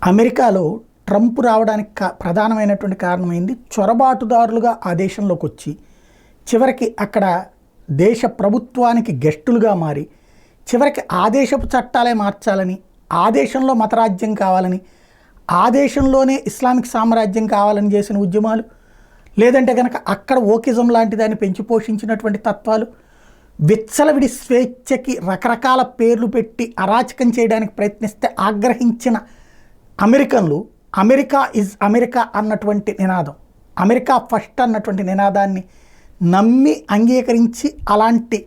అమెరికాలో ట్రంప్ రావడానికి ప్రధానమైనటువంటి కారణమైంది చొరబాటుదారులుగా ఆ దేశంలోకి వచ్చి చివరికి అక్కడ దేశ ప్రభుత్వానికి గెస్టులుగా మారి చివరికి ఆ దేశపు చట్టాలే మార్చాలని, ఆ దేశంలో మతరాజ్యం కావాలని, ఆ దేశంలోనే ఇస్లామిక్ సామ్రాజ్యం కావాలని చేసిన ఉద్యమాలు, లేదంటే కనుక అక్కడ ఓకిజం లాంటి దాన్ని పెంచి పోషించినటువంటి తత్వాలు, విచ్చలవిడి స్వేచ్ఛకి రకరకాల పేర్లు పెట్టి అరాచకం చేయడానికి ప్రయత్నిస్తే ఆగ్రహించిన అమెరికన్లు అమెరికా ఈజ్ అమెరికా అన్నటువంటి నినాదం, అమెరికా ఫస్ట్ అన్నటువంటి నినాదాన్ని నమ్మి అంగీకరించి అలాంటి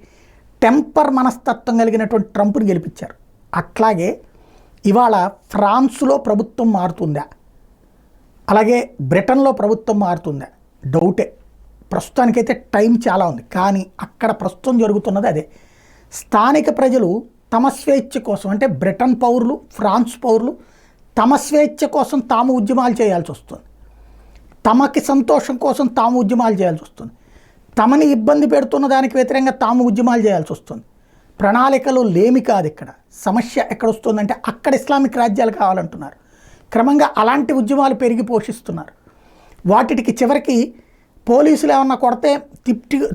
టెంపర్ మనస్తత్వం కలిగినటువంటి ట్రంప్ని గెలిపించారు. అట్లాగే ఇవాళ ఫ్రాన్స్లో ప్రభుత్వం మారుతుందా, అలాగే బ్రిటన్లో ప్రభుత్వం మారుతుందా డౌటే. ప్రస్తుతానికైతే టైం చాలా ఉంది, కానీ అక్కడ ప్రస్తుతం జరుగుతున్నది అదే. స్థానిక ప్రజలు తమ స్వేచ్ఛ కోసం, అంటే బ్రిటన్ పౌరులు, ఫ్రాన్స్ పౌరులు తమ స్వేచ్ఛ కోసం తాము ఉద్యమాలు చేయాల్సి వస్తుంది, తమకి సంతోషం కోసం తాము ఉద్యమాలు చేయాల్సి వస్తుంది, తమని ఇబ్బంది పెడుతున్న దానికి వ్యతిరేకంగా తాము ఉద్యమాలు చేయాల్సి వస్తుంది. ప్రణాళికలు లేమి కాదు. ఇక్కడ సమస్య ఎక్కడ వస్తుందంటే అక్కడ ఇస్లామిక్ రాజ్యాలు కావాలంటున్నారు. క్రమంగా అలాంటి ఉద్యమాలు పెరిగి పోషిస్తున్నారు. వాటికి చివరికి పోలీసులు ఏమన్నా కొడితే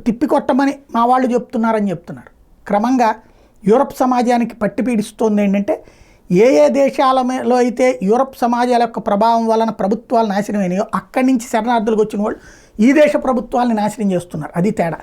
తిప్పి కొట్టమని మా వాళ్ళు చెప్తున్నారని చెప్తున్నారు. క్రమంగా యూరప్ సమాజానికి పట్టి పీడిస్తోంది ఏంటంటే, ఏ దేశాలలో అయితే యూరప్ సమాజాల యొక్క ప్రభావం వలన ప్రభుత్వాలు నాశనమైనాయో అక్కడి నుంచి శరణార్థులకు వచ్చిన వాళ్ళు ఈ దేశ ప్రభుత్వాలని నాశనం చేస్తున్నారు. అది తేడా.